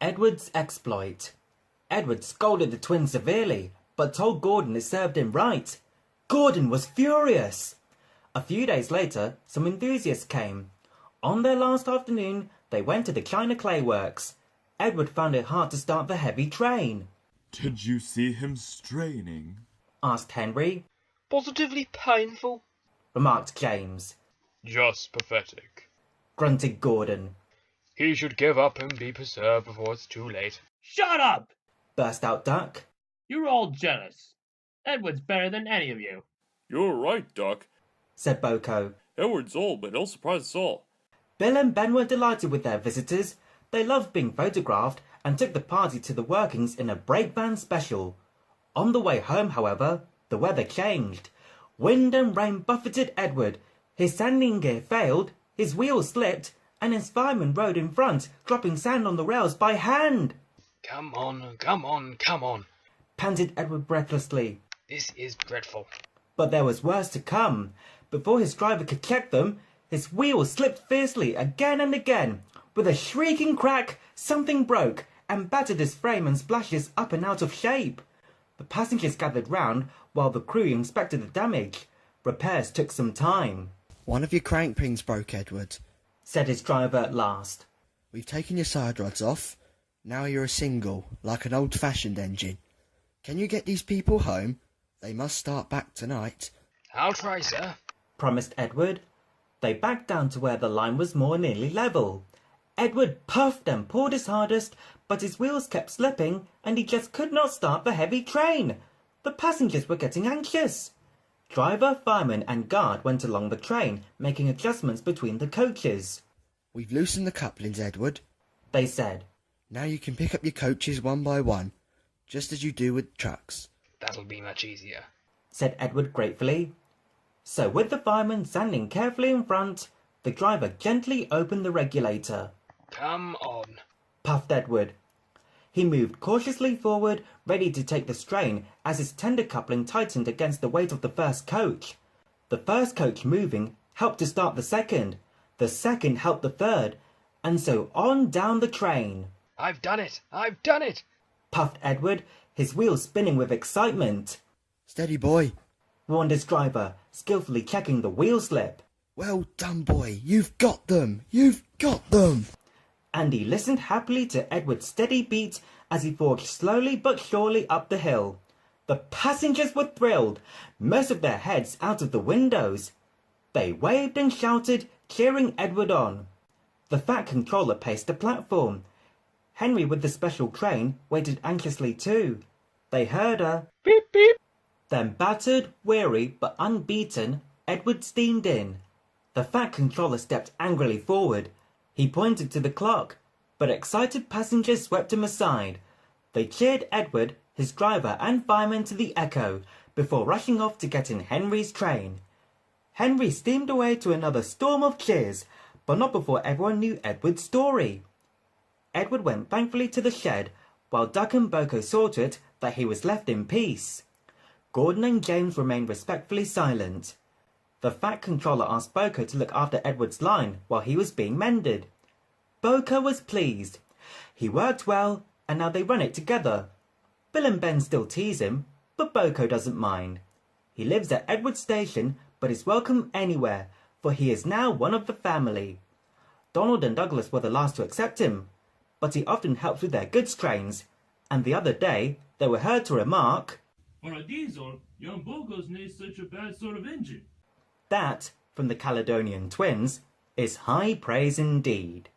Edward's exploit. Edward scolded the twins severely, but told Gordon it served him right. Gordon was furious. A few days later, some enthusiasts came. On their last afternoon, they went to the China Clay Works. Edward found it hard to start the heavy train. Did you see him straining? Asked Henry. Positively painful, Remarked James. just pathetic. Grunted Gordon. He should give up and be preserved before it's too late. Shut up! Burst out Duck. You're all jealous. Edward's better than any of you. You're right, Duck. Said Boko. Edward's old, but he'll surprise us all. Bill and Ben were delighted with their visitors. They loved being photographed and took the party to the workings in a brake van special. On the way home, however, the weather changed. Wind and rain buffeted Edward. His sanding gear failed, his wheels slipped, and his fireman rode in front, dropping sand on the rails by hand. Come on, come on, come on. Panted Edward breathlessly. This is dreadful. But there was worse to come. Before his driver could check them, his wheels slipped fiercely again and again. With a shrieking crack, something broke and battered his frame and splashed it up and out of shape. The passengers gathered round while the crew inspected the damage. Repairs took some time. One of your crank pins broke, Edward, Said his driver at last. We've taken your side rods off. Now you're a single, like an old-fashioned engine. Can you get these people home? They must start back tonight. I'll try, sir. Promised Edward. They backed down to where the line was more nearly level. Edward puffed and pulled his hardest, but his wheels kept slipping and he just could not start the heavy train. The passengers were getting anxious. Driver, fireman and guard went along the train, making adjustments between the coaches. We've loosened the couplings, Edward. They said. Now you can pick up your coaches one by one, just as you do with trucks. That'll be much easier. Said Edward gratefully. So with the fireman standing carefully in front, the driver gently opened the regulator. Come on. Puffed Edward. He moved cautiously forward, ready to take the strain as his tender coupling tightened against the weight of the first coach. The first coach moving helped to start the second helped the third, and so on down the train. I've done it! I've done it! Puffed Edward, his wheels spinning with excitement. Steady, boy. Warned his driver, skillfully checking the wheel slip. Well done, boy. You've got them. You've got them. And he listened happily to Edward's steady beat as he forged slowly but surely up the hill. The passengers were thrilled, most of their heads out of the windows. They waved and shouted, cheering Edward on. The Fat Controller paced the platform. Henry with the special train waited anxiously too. They heard a Beep, beep. Then battered, weary but unbeaten, Edward steamed in. The Fat Controller stepped angrily forward. He pointed to the clock, but excited passengers swept him aside. They cheered Edward, his driver and fireman to the echo before rushing off to get in Henry's train. Henry steamed away to another storm of cheers, but not before everyone knew Edward's story. Edward went thankfully to the shed, while Duck and Boko saw to it that he was left in peace. Gordon and James remained respectfully silent. The Fat Controller asked Boko to look after Edward's line while he was being mended. Boko was pleased. He worked well, and now they run it together. Bill and Ben still tease him, but Boko doesn't mind. He lives at Edward Station, but is welcome anywhere, for he is now one of the family. Donald and Douglas were the last to accept him, but he often helps with their goods trains, and the other day they were heard to remark, "For a diesel, young Bogos needs such a bad sort of engine." That, from the Caledonian twins, is high praise indeed.